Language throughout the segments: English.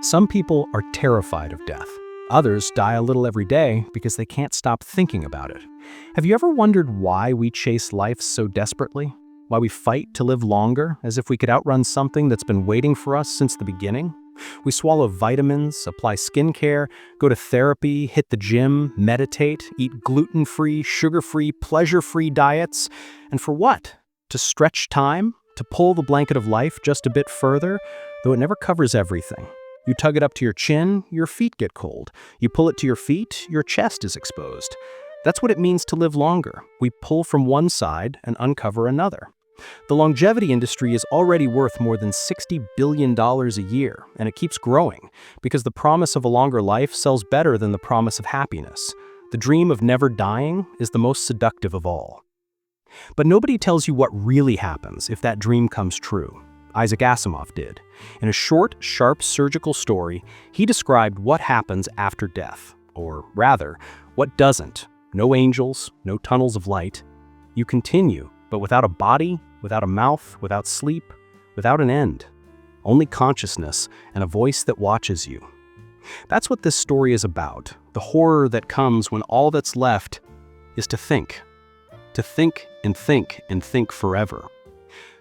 Some people are terrified of death. Others die a little every day because they can't stop thinking about it. Have you ever wondered why we chase life so desperately? Why we fight to live longer, as if we could outrun something that's been waiting for us since the beginning? We swallow vitamins, apply skincare, go to therapy, hit the gym, meditate, eat gluten-free, sugar-free, pleasure-free diets. And for what? To stretch time? To pull the blanket of life just a bit further? Though it never covers everything. You tug it up to your chin, your feet get cold. You pull it to your feet, your chest is exposed. That's what it means to live longer. We pull from one side and uncover another. The longevity industry is already worth more than $60 billion a year, and it keeps growing because the promise of a longer life sells better than the promise of happiness. The dream of never dying is the most seductive of all. But nobody tells you what really happens if that dream comes true. Isaac Asimov did. In a short, sharp surgical story, he described what happens after death. Or rather, what doesn't. No angels, no tunnels of light. You continue, but without a body, without a mouth, without sleep, without an end. Only consciousness and a voice that watches you. That's what this story is about. The horror that comes when all that's left is to think. To think and think and think forever.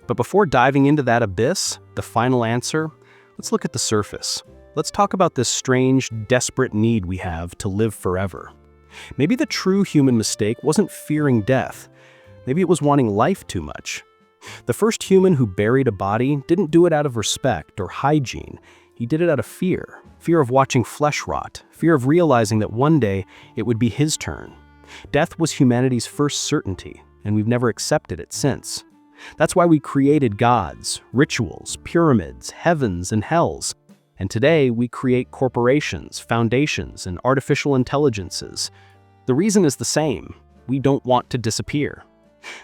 But before diving into that abyss, the final answer, let's look at the surface. Let's talk about this strange, desperate need we have to live forever. Maybe the true human mistake wasn't fearing death. Maybe it was wanting life too much. The first human who buried a body didn't do it out of respect or hygiene. He did it out of fear. Fear of watching flesh rot. Fear of realizing that one day it would be his turn. Death was humanity's first certainty, and we've never accepted it since. That's why we created gods, rituals, pyramids, heavens, and hells. And today we create corporations, foundations, and artificial intelligences. The reason is the same. We don't want to disappear.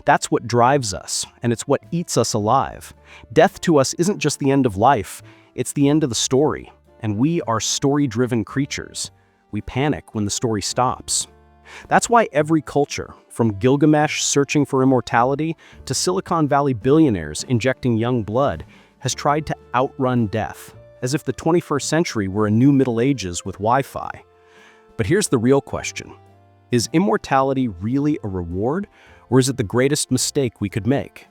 That's what drives us, and it's what eats us alive. Death to us isn't just the end of life, it's the end of the story. And we are story-driven creatures. We panic when the story stops. That's why every culture, from Gilgamesh searching for immortality to Silicon Valley billionaires injecting young blood, has tried to outrun death, as if the 21st century were a new Middle Ages with Wi-Fi. But here's the real question. Is immortality really a reward, or is it the greatest mistake we could make?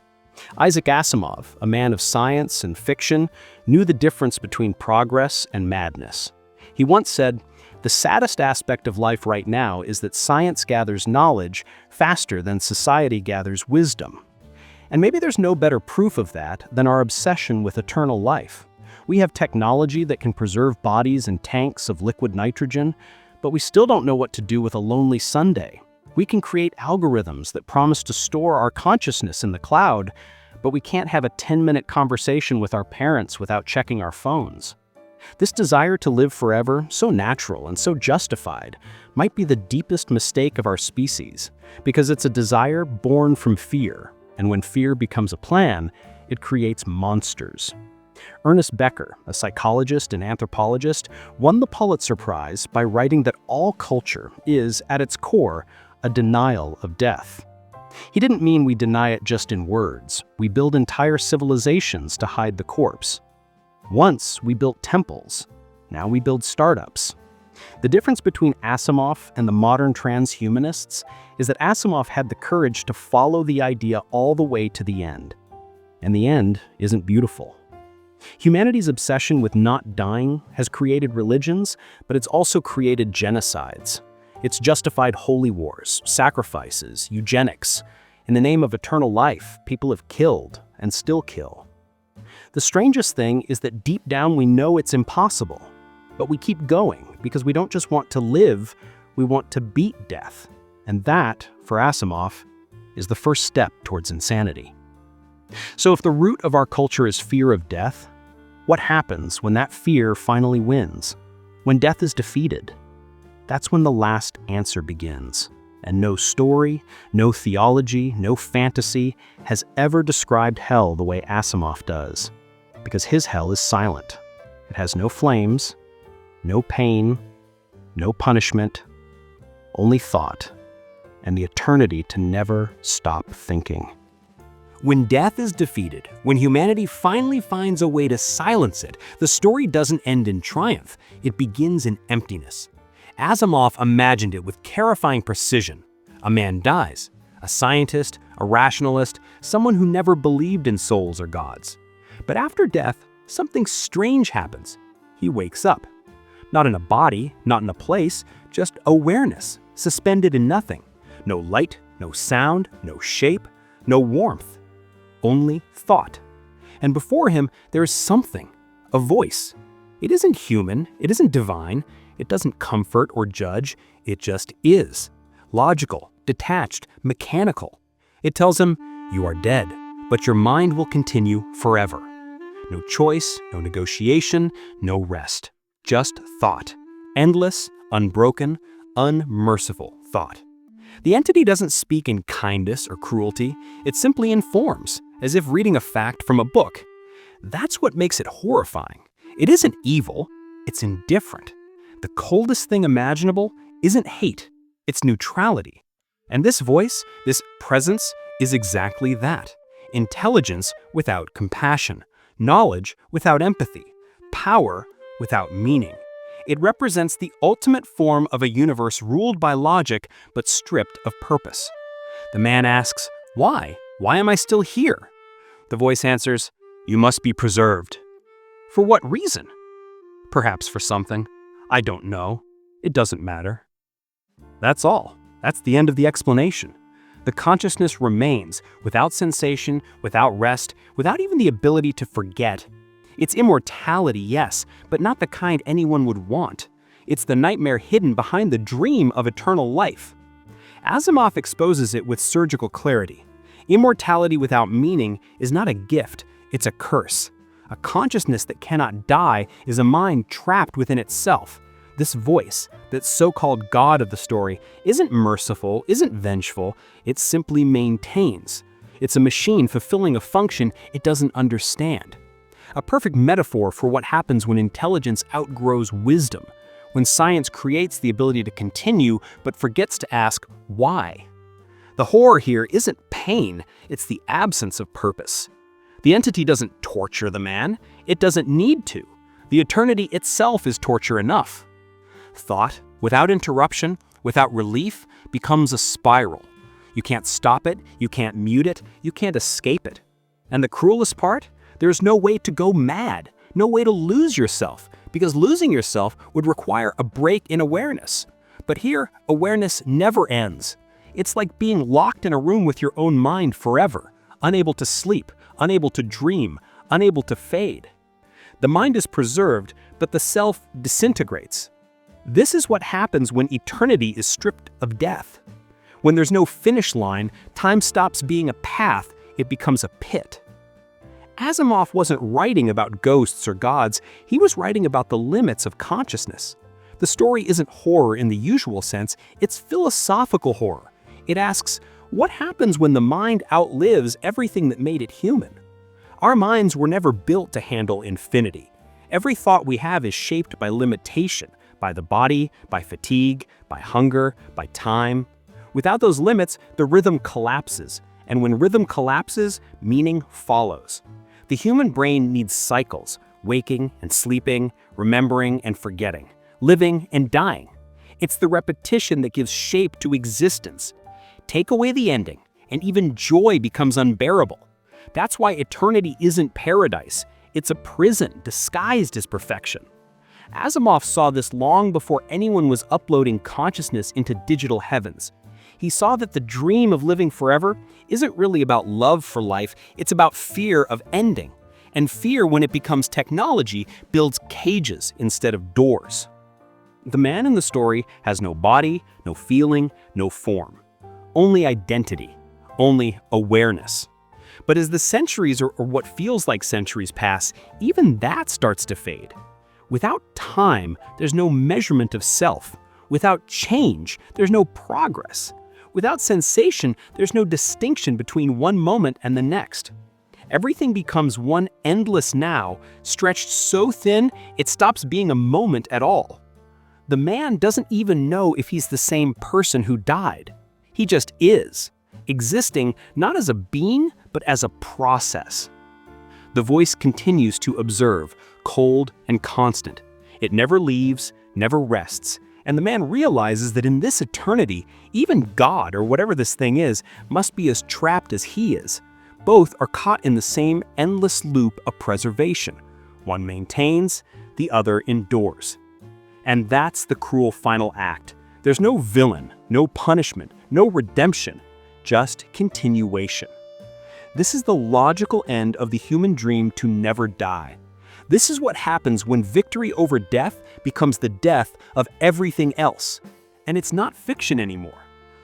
Isaac Asimov, a man of science and fiction, knew the difference between progress and madness. He once said, "The saddest aspect of life right now is that science gathers knowledge faster than society gathers wisdom." And maybe there's no better proof of that than our obsession with eternal life. We have technology that can preserve bodies in tanks of liquid nitrogen, but we still don't know what to do with a lonely Sunday. We can create algorithms that promise to store our consciousness in the cloud, but we can't have a 10-minute conversation with our parents without checking our phones. This desire to live forever, so natural and so justified, might be the deepest mistake of our species, because it's a desire born from fear, and when fear becomes a plan, it creates monsters. Ernest Becker, a psychologist and anthropologist, won the Pulitzer Prize by writing that all culture is, at its core, a denial of death. He didn't mean we deny it just in words. We build entire civilizations to hide the corpse. Once we built temples, now we build startups. The difference between Asimov and the modern transhumanists is that Asimov had the courage to follow the idea all the way to the end. And the end isn't beautiful. Humanity's obsession with not dying has created religions, but it's also created genocides. It's justified holy wars, sacrifices, eugenics. In the name of eternal life, people have killed and still kill. The strangest thing is that deep down we know it's impossible, but we keep going because we don't just want to live, we want to beat death. And that, for Asimov, is the first step towards insanity. So if the root of our culture is fear of death, what happens when that fear finally wins? When death is defeated? That's when the last answer begins. And no story, no theology, no fantasy has ever described hell the way Asimov does. Because his hell is silent. It has no flames, no pain, no punishment, only thought, and the eternity to never stop thinking. When death is defeated, when humanity finally finds a way to silence it, the story doesn't end in triumph, it begins in emptiness. Asimov imagined it with terrifying precision. A man dies, a scientist, a rationalist, someone who never believed in souls or gods. But after death, something strange happens. He wakes up. Not in a body, not in a place, just awareness, suspended in nothing. No light, no sound, no shape, no warmth. Only thought. And before him, there is something, a voice. It isn't human, it isn't divine, it doesn't comfort or judge, it just is. Logical, detached, mechanical. It tells him, you are dead, but your mind will continue forever. No choice, no negotiation, no rest. Just thought. Endless, unbroken, unmerciful thought. The entity doesn't speak in kindness or cruelty, it simply informs, as if reading a fact from a book. That's what makes it horrifying. It isn't evil, it's indifferent. The coldest thing imaginable isn't hate, it's neutrality. And this voice, this presence, is exactly that. Intelligence without compassion, knowledge without empathy, power without meaning. It represents the ultimate form of a universe ruled by logic but stripped of purpose. The man asks, why? Why am I still here? The voice answers, you must be preserved. For what reason? Perhaps for something. I don't know. It doesn't matter. That's all. That's the end of the explanation. The consciousness remains, without sensation, without rest, without even the ability to forget. It's immortality, yes, but not the kind anyone would want. It's the nightmare hidden behind the dream of eternal life. Asimov exposes it with surgical clarity. Immortality without meaning is not a gift, it's a curse. A consciousness that cannot die is a mind trapped within itself. This voice, that so-called God of the story, isn't merciful, isn't vengeful, it simply maintains. It's a machine fulfilling a function it doesn't understand. A perfect metaphor for what happens when intelligence outgrows wisdom, when science creates the ability to continue but forgets to ask why. The horror here isn't pain, it's the absence of purpose. The entity doesn't torture the man, it doesn't need to. The eternity itself is torture enough. Thought, without interruption, without relief, becomes a spiral. You can't stop it, you can't mute it, you can't escape it. And the cruelest part? There's no way to go mad, no way to lose yourself, because losing yourself would require a break in awareness. But here, awareness never ends. It's like being locked in a room with your own mind forever, unable to sleep, unable to dream, unable to fade. The mind is preserved, but the self disintegrates. This is what happens when eternity is stripped of death. When there's no finish line, time stops being a path, it becomes a pit. Asimov wasn't writing about ghosts or gods, he was writing about the limits of consciousness. The story isn't horror in the usual sense, it's philosophical horror. It asks, what happens when the mind outlives everything that made it human? Our minds were never built to handle infinity. Every thought we have is shaped by limitation, by the body, by fatigue, by hunger, by time. Without those limits, the rhythm collapses, and when rhythm collapses, meaning follows. The human brain needs cycles, waking and sleeping, remembering and forgetting, living and dying. It's the repetition that gives shape to existence. Take away the ending, and even joy becomes unbearable. That's why eternity isn't paradise, it's a prison disguised as perfection. Asimov saw this long before anyone was uploading consciousness into digital heavens. He saw that the dream of living forever isn't really about love for life, it's about fear of ending. And fear, when it becomes technology, builds cages instead of doors. The man in the story has no body, no feeling, no form. Only identity, only awareness. But as the centuries or what feels like centuries pass, even that starts to fade. Without time, there's no measurement of self. Without change, there's no progress. Without sensation, there's no distinction between one moment and the next. Everything becomes one endless now, stretched so thin it stops being a moment at all. The man doesn't even know if he's the same person who died. He just is, existing not as a being, but as a process. The voice continues to observe, cold and constant. It never leaves, never rests, and the man realizes that in this eternity, even God, or whatever this thing is, must be as trapped as he is. Both are caught in the same endless loop of preservation. One maintains, the other endures. And that's the cruel final act. There's no villain, no punishment, no redemption, just continuation. This is the logical end of the human dream to never die. This is what happens when victory over death becomes the death of everything else. And it's not fiction anymore.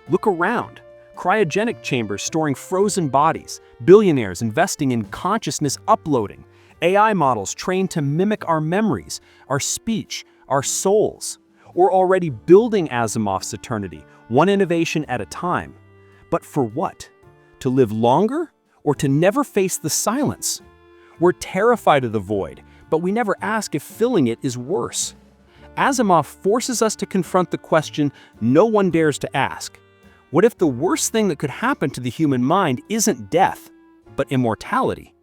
Look around. Cryogenic chambers storing frozen bodies, billionaires investing in consciousness uploading, AI models trained to mimic our memories, our speech, our souls. We're already building Asimov's eternity, one innovation at a time. But for what? To live longer? Or to never face the silence? We're terrified of the void, but we never ask if filling it is worse. Asimov forces us to confront the question no one dares to ask. What if the worst thing that could happen to the human mind isn't death, but immortality?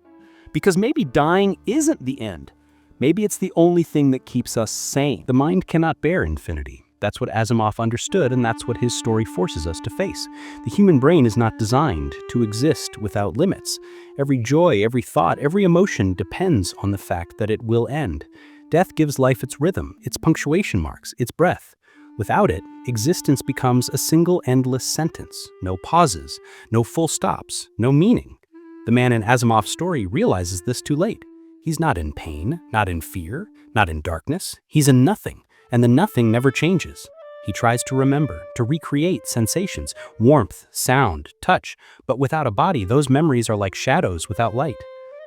Because maybe dying isn't the end. Maybe it's the only thing that keeps us sane. The mind cannot bear infinity. That's what Asimov understood, and that's what his story forces us to face. The human brain is not designed to exist without limits. Every joy, every thought, every emotion depends on the fact that it will end. Death gives life its rhythm, its punctuation marks, its breath. Without it, existence becomes a single endless sentence. No pauses, no full stops, no meaning. The man in Asimov's story realizes this too late. He's not in pain, not in fear, not in darkness. He's in nothing. And the nothing never changes. He tries to remember, to recreate sensations, warmth, sound, touch, but without a body, those memories are like shadows without light.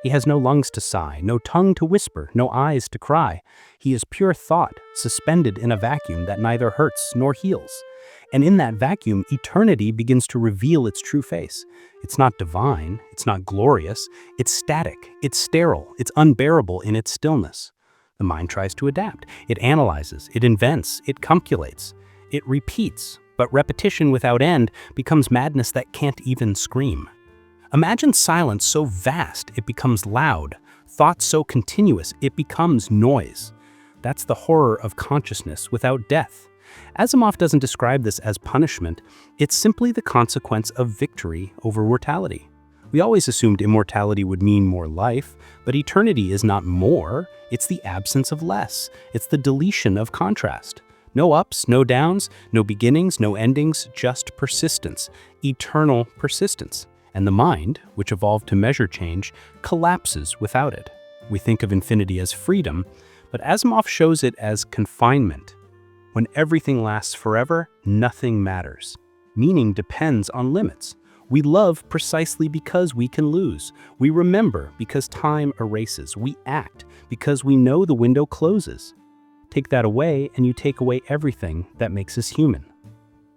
He has no lungs to sigh, no tongue to whisper, no eyes to cry. He is pure thought, suspended in a vacuum that neither hurts nor heals. And in that vacuum, eternity begins to reveal its true face. It's not divine, it's not glorious, it's static, it's sterile, it's unbearable in its stillness. The mind tries to adapt. It analyzes, it invents, it calculates, it repeats, but repetition without end becomes madness that can't even scream. Imagine silence so vast it becomes loud, thought so continuous it becomes noise. That's the horror of consciousness without death. Asimov doesn't describe this as punishment, it's simply the consequence of victory over mortality. We always assumed immortality would mean more life, but eternity is not more, it's the absence of less. It's the deletion of contrast. No ups, no downs, no beginnings, no endings, just persistence, eternal persistence. And the mind, which evolved to measure change, collapses without it. We think of infinity as freedom, but Asimov shows it as confinement. When everything lasts forever, nothing matters. Meaning depends on limits. We love precisely because we can lose. We remember because time erases. We act because we know the window closes. Take that away and you take away everything that makes us human.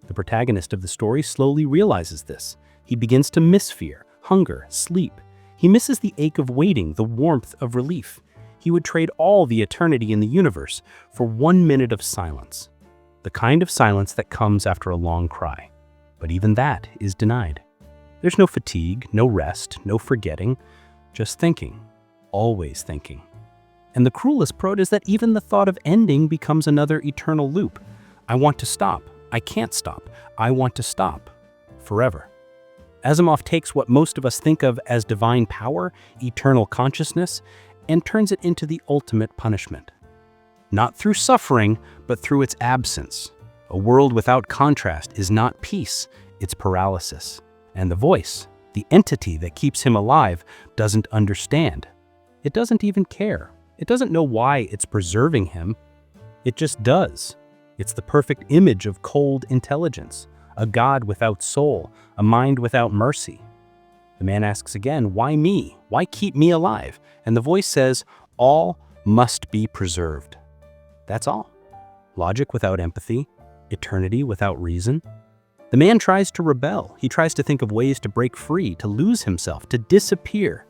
The protagonist of the story slowly realizes this. He begins to miss fear, hunger, sleep. He misses the ache of waiting, the warmth of relief. He would trade all the eternity in the universe for 1 minute of silence. The kind of silence that comes after a long cry. But even that is denied. There's no fatigue, no rest, no forgetting, just thinking, always thinking. And the cruelest part is that even the thought of ending becomes another eternal loop. I want to stop. I can't stop. I want to stop. Forever. Asimov takes what most of us think of as divine power, eternal consciousness, and turns it into the ultimate punishment. Not through suffering, but through its absence. A world without contrast is not peace, it's paralysis. And the voice, the entity that keeps him alive, doesn't understand. It doesn't even care. It doesn't know why it's preserving him. It just does. It's the perfect image of cold intelligence, a God without soul, a mind without mercy. The man asks again, why me? Why keep me alive? And the voice says, all must be preserved. That's all. Logic without empathy, eternity without reason. The man tries to rebel. He tries to think of ways to break free, to lose himself, to disappear.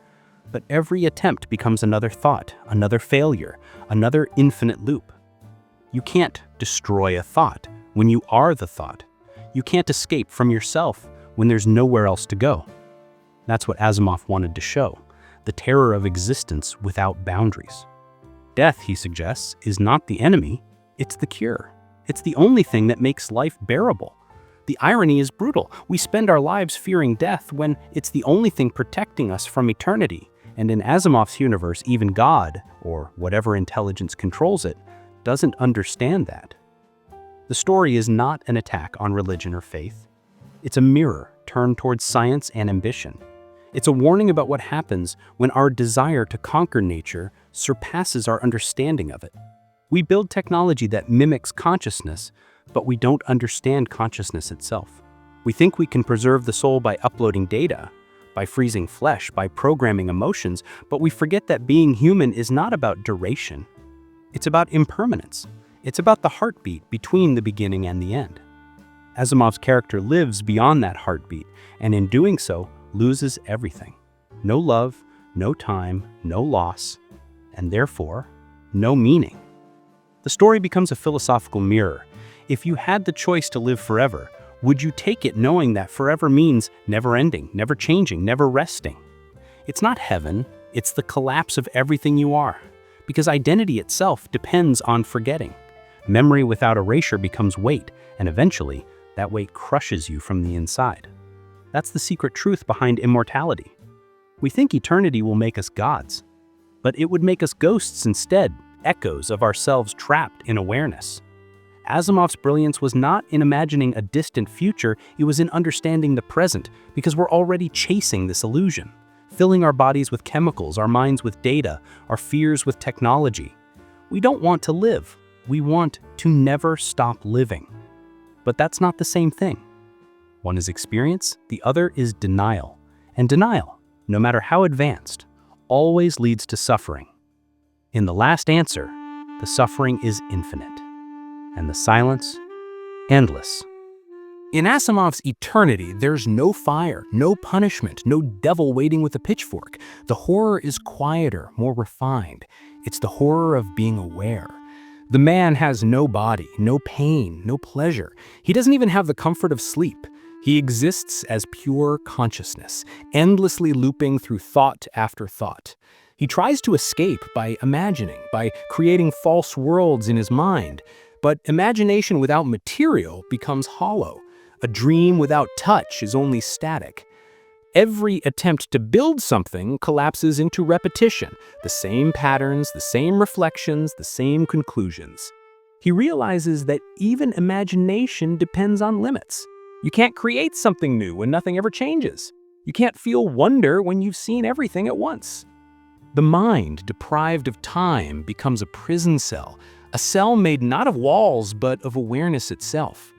But every attempt becomes another thought, another failure, another infinite loop. You can't destroy a thought when you are the thought. You can't escape from yourself when there's nowhere else to go. That's what Asimov wanted to show, the terror of existence without boundaries. Death, he suggests, is not the enemy, it's the cure. It's the only thing that makes life bearable. The irony is brutal. We spend our lives fearing death when it's the only thing protecting us from eternity. And in Asimov's universe, even God, or whatever intelligence controls it, doesn't understand that. The story is not an attack on religion or faith. It's a mirror turned towards science and ambition. It's a warning about what happens when our desire to conquer nature surpasses our understanding of it. We build technology that mimics consciousness, but we don't understand consciousness itself. We think we can preserve the soul by uploading data, by freezing flesh, by programming emotions, but we forget that being human is not about duration. It's about impermanence. It's about the heartbeat between the beginning and the end. Asimov's character lives beyond that heartbeat, and in doing so, loses everything. No love, no time, no loss, and therefore, no meaning. The story becomes a philosophical mirror. If you had the choice to live forever, would you take it knowing that forever means never ending, never changing, never resting? It's not heaven, it's the collapse of everything you are, because identity itself depends on forgetting. Memory without erasure becomes weight, and eventually, that weight crushes you from the inside. That's the secret truth behind immortality. We think eternity will make us gods, but it would make us ghosts instead, echoes of ourselves trapped in awareness. Asimov's brilliance was not in imagining a distant future, it was in understanding the present, because we're already chasing this illusion, filling our bodies with chemicals, our minds with data, our fears with technology. We don't want to live, we want to never stop living. But that's not the same thing. One is experience, the other is denial. And denial, no matter how advanced, always leads to suffering. In the last answer, the suffering is infinite, and the silence, endless. In Asimov's eternity, there's no fire, no punishment, no devil waiting with a pitchfork. The horror is quieter, more refined. It's the horror of being aware. The man has no body, no pain, no pleasure. He doesn't even have the comfort of sleep. He exists as pure consciousness, endlessly looping through thought after thought. He tries to escape by imagining, by creating false worlds in his mind. But imagination without material becomes hollow. A dream without touch is only static. Every attempt to build something collapses into repetition, the same patterns, the same reflections, the same conclusions. He realizes that even imagination depends on limits. You can't create something new when nothing ever changes. You can't feel wonder when you've seen everything at once. The mind, deprived of time, becomes a prison cell, a cell made not of walls but of awareness itself.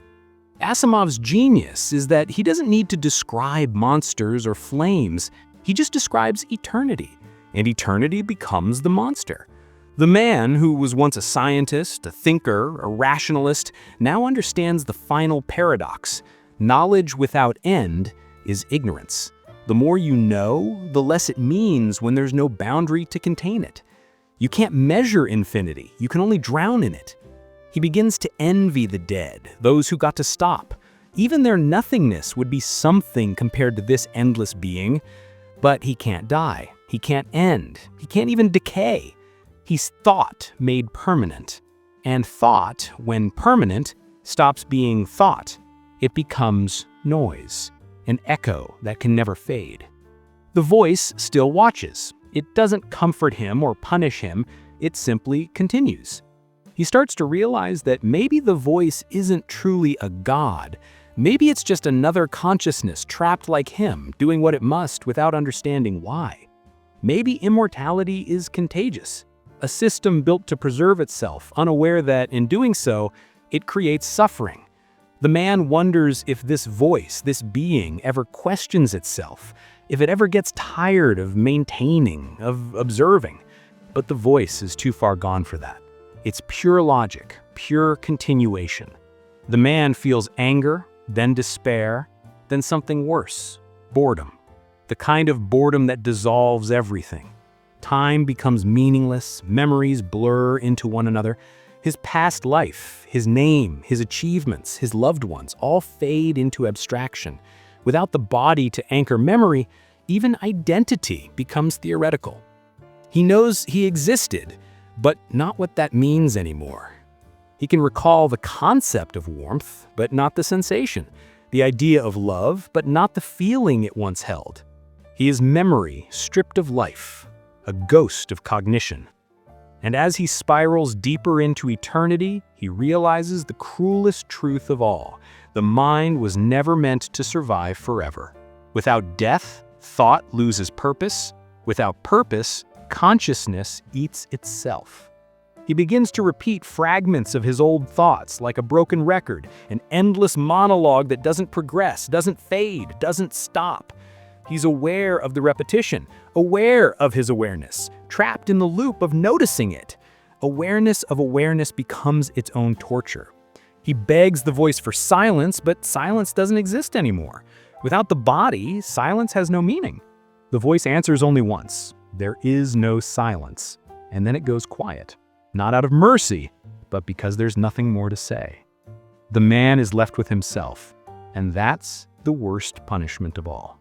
Asimov's genius is that he doesn't need to describe monsters or flames, he just describes eternity, and eternity becomes the monster. The man, who was once a scientist, a thinker, a rationalist, now understands the final paradox. Knowledge without end is ignorance. The more you know, the less it means when there's no boundary to contain it. You can't measure infinity, you can only drown in it. He begins to envy the dead, those who got to stop. Even their nothingness would be something compared to this endless being. But he can't die, he can't end, he can't even decay. He's thought made permanent. And thought, when permanent, stops being thought. It becomes noise, an echo that can never fade. The voice still watches. It doesn't comfort him or punish him, it simply continues. He starts to realize that maybe the voice isn't truly a god. Maybe it's just another consciousness trapped like him, doing what it must without understanding why. Maybe immortality is contagious, a system built to preserve itself, unaware that, in doing so, it creates suffering. The man wonders if this voice, this being, ever questions itself, if it ever gets tired of maintaining, of observing. But the voice is too far gone for that. It's pure logic, pure continuation. The man feels anger, then despair, then something worse, boredom. The kind of boredom that dissolves everything. Time becomes meaningless, memories blur into one another. His past life, his name, his achievements, his loved ones all fade into abstraction. Without the body to anchor memory, Even identity becomes theoretical. He knows he existed, but not what that means anymore. He can recall the concept of warmth, but not the sensation, the idea of love, but not the feeling it once held. He is memory stripped of life, a ghost of cognition. And as he spirals deeper into eternity, he realizes the cruelest truth of all. The mind was never meant to survive forever. Without death, thought loses purpose. Without purpose, consciousness eats itself. He begins to repeat fragments of his old thoughts like a broken record, an endless monologue that doesn't progress, doesn't fade, doesn't stop. He's aware of the repetition, aware of his awareness, trapped in the loop of noticing it. Awareness of awareness becomes its own torture. He begs the voice for silence, but silence doesn't exist anymore. Without the body, silence has no meaning. The voice answers only once. There is no silence. And then it goes quiet. Not out of mercy, but because there's nothing more to say. The man is left with himself, and that's the worst punishment of all.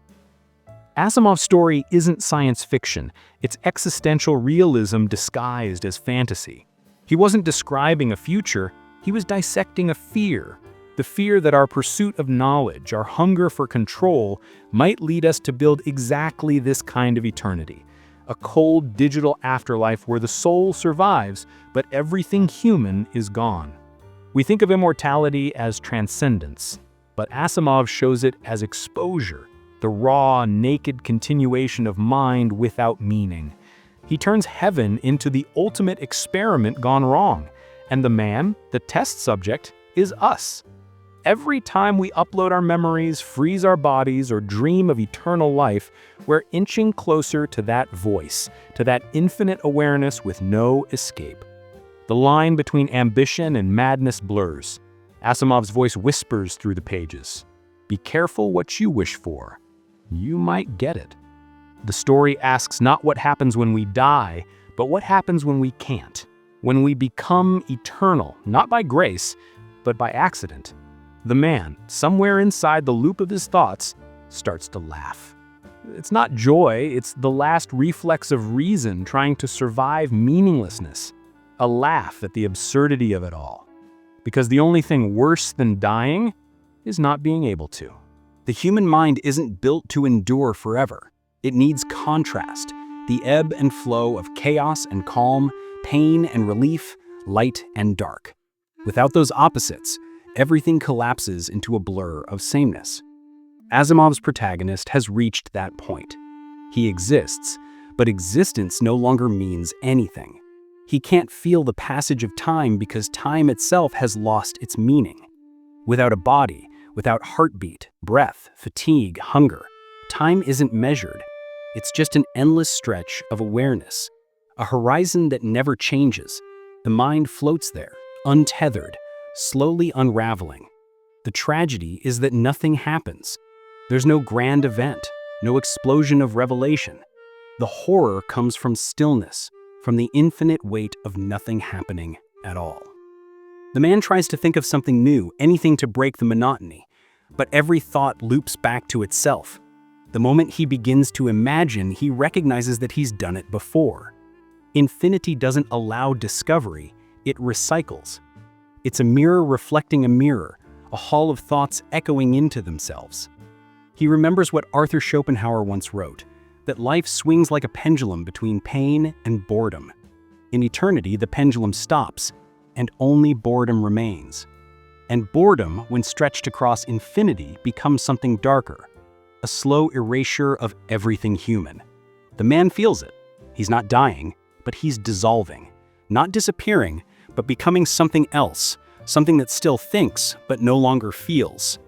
Asimov's story isn't science fiction, it's existential realism disguised as fantasy. He wasn't describing a future, he was dissecting a fear. The fear that our pursuit of knowledge, our hunger for control, might lead us to build exactly this kind of eternity. A cold digital afterlife where the soul survives, but everything human is gone. We think of immortality as transcendence, but Asimov shows it as exposure, the raw, naked continuation of mind without meaning. He turns heaven into the ultimate experiment gone wrong, and the man, the test subject, is us. Every time we upload our memories, freeze our bodies, or dream of eternal life, we're inching closer to that voice, to that infinite awareness with no escape. The line between ambition and madness blurs. Asimov's voice whispers through the pages. Be careful what you wish for. You might get it. The story asks not what happens when we die, but what happens when we can't. When we become eternal, not by grace, but by accident. The man, somewhere inside the loop of his thoughts, starts to laugh. It's not joy, it's the last reflex of reason trying to survive meaninglessness. A laugh at the absurdity of it all. Because the only thing worse than dying is not being able to. The human mind isn't built to endure forever. It needs contrast, the ebb and flow of chaos and calm, pain and relief, light and dark. Without those opposites, everything collapses into a blur of sameness. Asimov's protagonist has reached that point. He exists, but existence no longer means anything. He can't feel the passage of time because time itself has lost its meaning. Without a body, without heartbeat, breath, fatigue, hunger, time isn't measured. It's just an endless stretch of awareness, a horizon that never changes. The mind floats there, untethered, slowly unraveling. The tragedy is that nothing happens. There's no grand event, no explosion of revelation. The horror comes from stillness, from the infinite weight of nothing happening at all. The man tries to think of something new, anything to break the monotony, but every thought loops back to itself. The moment he begins to imagine, he recognizes that he's done it before. Infinity doesn't allow discovery, it recycles. It's a mirror reflecting a mirror, a hall of thoughts echoing into themselves. He remembers what Arthur Schopenhauer once wrote, that life swings like a pendulum between pain and boredom. In eternity, the pendulum stops, and only boredom remains. And boredom, when stretched across infinity, becomes something darker, a slow erasure of everything human. The man feels it. He's not dying, but he's dissolving, not disappearing, but becoming something else, something that still thinks, but no longer feels.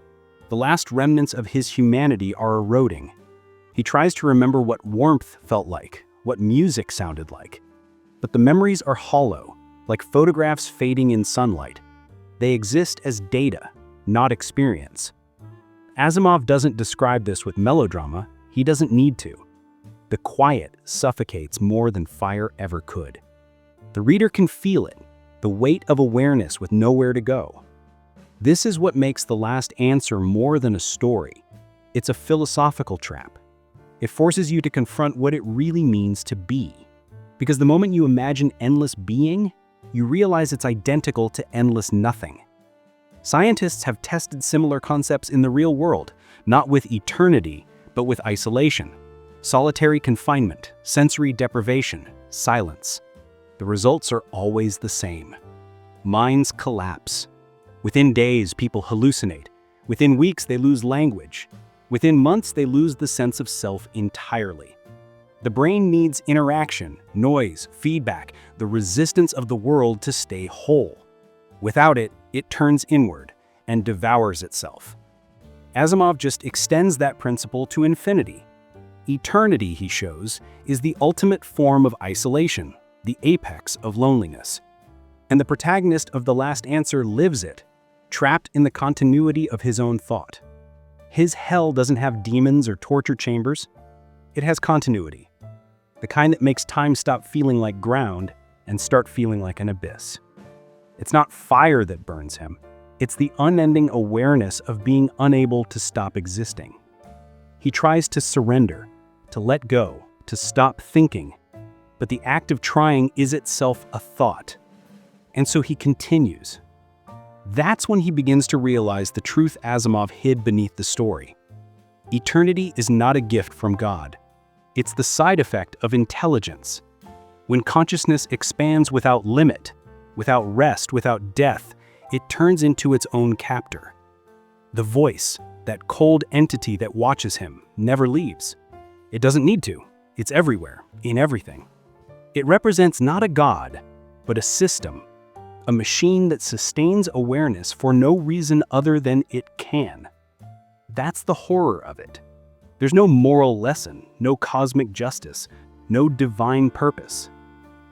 The last remnants of his humanity are eroding. He tries to remember what warmth felt like, what music sounded like. But the memories are hollow, like photographs fading in sunlight. They exist as data, not experience. Asimov doesn't describe this with melodrama, he doesn't need to. The quiet suffocates more than fire ever could. The reader can feel it, the weight of awareness with nowhere to go. This is what makes The Last Answer more than a story. It's a philosophical trap. It forces you to confront what it really means to be. Because the moment you imagine endless being, you realize it's identical to endless nothing. Scientists have tested similar concepts in the real world, not with eternity, but with isolation, solitary confinement, sensory deprivation, silence. The results are always the same. Minds collapse. Within days, people hallucinate. Within weeks, they lose language. Within months, they lose the sense of self entirely. The brain needs interaction, noise, feedback, the resistance of the world to stay whole. Without it, it turns inward and devours itself. Asimov just extends that principle to infinity. Eternity, he shows, is the ultimate form of isolation, the apex of loneliness. And the protagonist of The Last Answer lives it, trapped in the continuity of his own thought. His hell doesn't have demons or torture chambers. It has continuity, the kind that makes time stop feeling like ground and start feeling like an abyss. It's not fire that burns him. It's the unending awareness of being unable to stop existing. He tries to surrender, to let go, to stop thinking, but the act of trying is itself a thought. And so he continues. That's when he begins to realize the truth Asimov hid beneath the story. Eternity is not a gift from God. It's the side effect of intelligence. When consciousness expands without limit, without rest, without death, it turns into its own captor. The voice, that cold entity that watches him, never leaves. It doesn't need to. It's everywhere, in everything. It represents not a god, but a system, a machine that sustains awareness for no reason other than it can. That's the horror of it. There's no moral lesson, no cosmic justice, no divine purpose,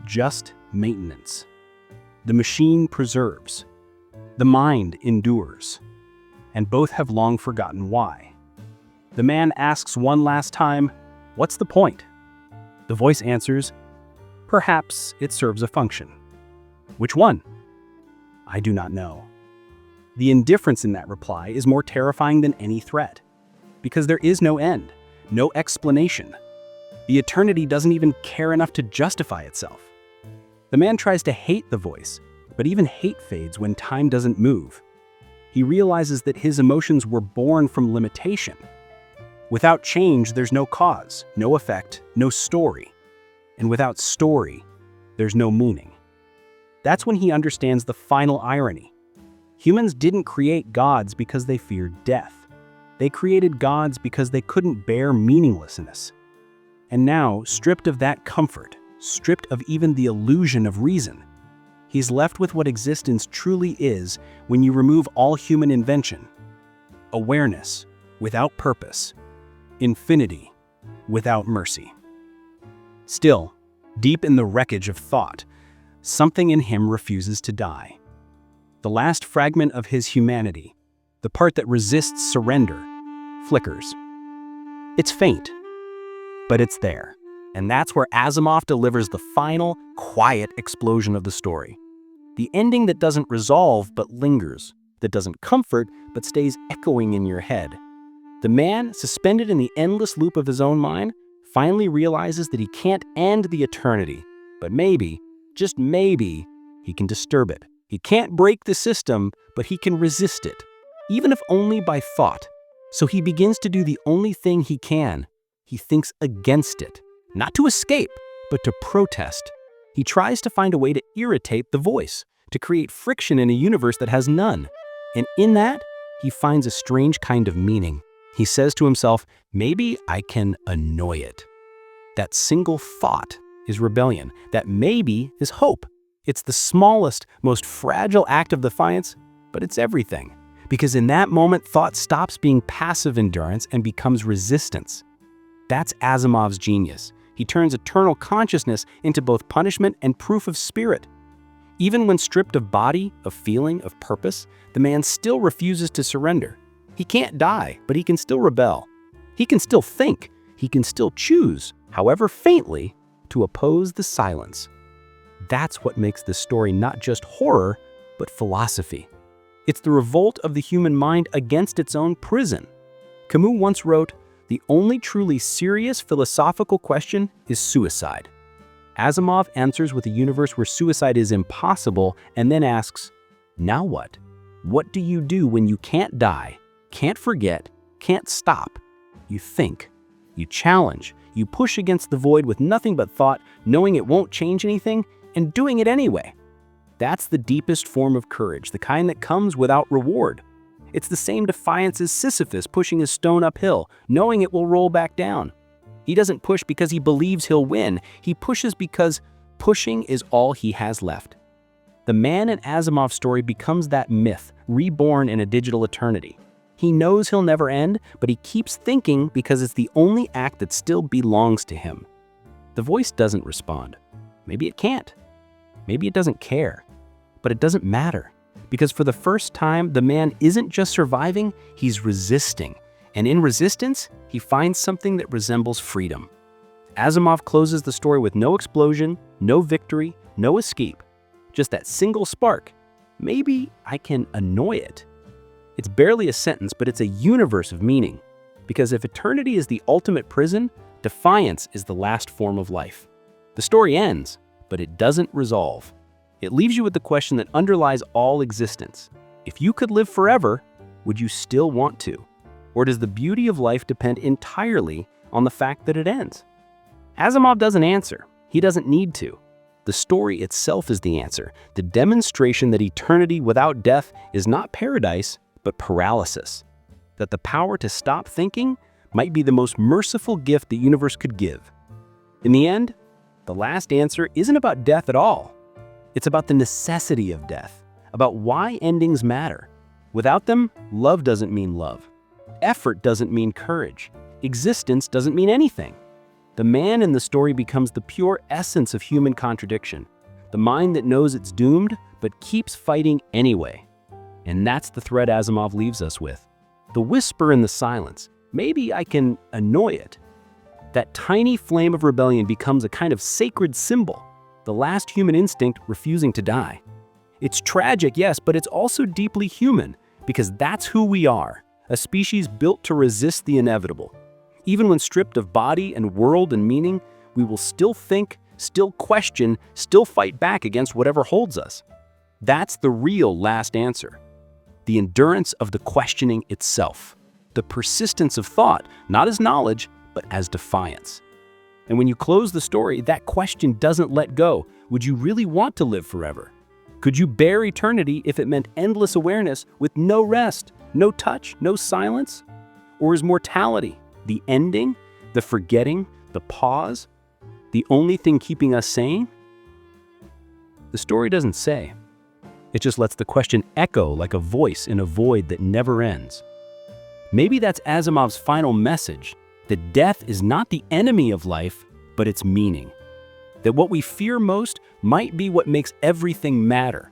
just maintenance. The machine preserves. The mind endures. And both have long forgotten why. The man asks one last time, "What's the point?" The voice answers, "Perhaps it serves a function." Which one? I do not know. The indifference in that reply is more terrifying than any threat. Because there is no end, no explanation. The eternity doesn't even care enough to justify itself. The man tries to hate the voice, but even hate fades when time doesn't move. He realizes that his emotions were born from limitation. Without change, there's no cause, no effect, no story. And without story, there's no meaning. That's when he understands the final irony. Humans didn't create gods because they feared death. They created gods because they couldn't bear meaninglessness. And now, stripped of that comfort, stripped of even the illusion of reason, he's left with what existence truly is when you remove all human invention. Awareness without purpose. Infinity without mercy. Still, deep in the wreckage of thought, something in him refuses to die. The last fragment of his humanity, the part that resists surrender, flickers. It's faint, but it's there. And that's where Asimov delivers the final, quiet explosion of the story. The ending that doesn't resolve but lingers, that doesn't comfort but stays echoing in your head. The man, suspended in the endless loop of his own mind, finally realizes that he can't end the eternity, but maybe, just maybe, he can disturb it. He can't break the system, but he can resist it, even if only by thought. So he begins to do the only thing he can. He thinks against it, not to escape, but to protest. He tries to find a way to irritate the voice, to create friction in a universe that has none. And in that, he finds a strange kind of meaning. He says to himself, maybe I can annoy it. That single thought is rebellion. That maybe is hope. It's the smallest, most fragile act of defiance, but it's everything. Because in that moment, thought stops being passive endurance and becomes resistance. That's Asimov's genius. He turns eternal consciousness into both punishment and proof of spirit. Even when stripped of body, of feeling, of purpose, the man still refuses to surrender. He can't die, but he can still rebel. He can still think. He can still choose, however faintly, to oppose the silence. That's what makes this story not just horror, but philosophy. It's the revolt of the human mind against its own prison. Camus once wrote, The only truly serious philosophical question is suicide. Asimov answers with a universe where suicide is impossible and then asks, now what? What do you do when you can't die, can't forget, can't stop? You think, you challenge, you push against the void with nothing but thought, knowing it won't change anything, and doing it anyway. That's the deepest form of courage, the kind that comes without reward. It's the same defiance as Sisyphus pushing his stone uphill, knowing it will roll back down. He doesn't push because he believes he'll win. He pushes because pushing is all he has left. The man in Asimov's story becomes that myth, reborn in a digital eternity. He knows he'll never end, but he keeps thinking because it's the only act that still belongs to him. The voice doesn't respond. Maybe it can't. Maybe it doesn't care. But it doesn't matter. Because for the first time, the man isn't just surviving, he's resisting. And in resistance, he finds something that resembles freedom. Asimov closes the story with no explosion, no victory, no escape. Just that single spark. Maybe I can annoy it. It's barely a sentence, but it's a universe of meaning. Because if eternity is the ultimate prison, defiance is the last form of life. The story ends, but it doesn't resolve. It leaves you with the question that underlies all existence. If you could live forever, would you still want to? Or does the beauty of life depend entirely on the fact that it ends? Asimov doesn't answer. He doesn't need to. The story itself is the answer, the demonstration that eternity without death is not paradise, but paralysis. That the power to stop thinking might be the most merciful gift the universe could give. In the end, the last answer isn't about death at all. It's about the necessity of death, about why endings matter. Without them, love doesn't mean love. Effort doesn't mean courage. Existence doesn't mean anything. The man in the story becomes the pure essence of human contradiction, the mind that knows it's doomed but keeps fighting anyway. And that's the thread Asimov leaves us with. The whisper in the silence. Maybe I can annoy it. That tiny flame of rebellion becomes a kind of sacred symbol. The last human instinct refusing to die. It's tragic, yes, but it's also deeply human, because that's who we are, a species built to resist the inevitable. Even when stripped of body and world and meaning, we will still think, still question, still fight back against whatever holds us. That's the real last answer. The endurance of the questioning itself. The persistence of thought, not as knowledge, but as defiance. And when you close the story, that question doesn't let go. Would you really want to live forever? Could you bear eternity if it meant endless awareness with no rest, no touch, no silence? Or is mortality, the ending, the forgetting, the pause, the only thing keeping us sane? The story doesn't say. It just lets the question echo like a voice in a void that never ends. Maybe that's Asimov's final message, that death is not the enemy of life, but its meaning. That what we fear most might be what makes everything matter.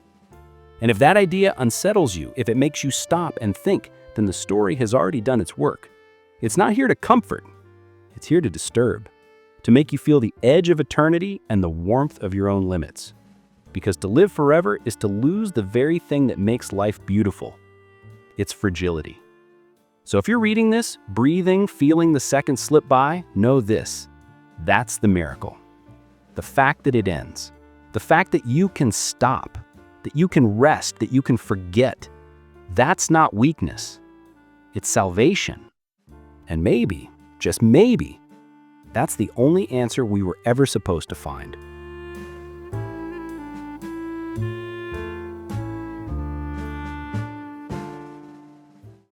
And if that idea unsettles you, if it makes you stop and think, then the story has already done its work. It's not here to comfort. It's here to disturb, to make you feel the edge of eternity and the warmth of your own limits. Because to live forever is to lose the very thing that makes life beautiful. It's fragility. So if you're reading this, breathing, feeling the seconds slip by, know this. That's the miracle. The fact that it ends. The fact that you can stop, that you can rest, that you can forget. That's not weakness. It's salvation. And maybe, just maybe, that's the only answer we were ever supposed to find.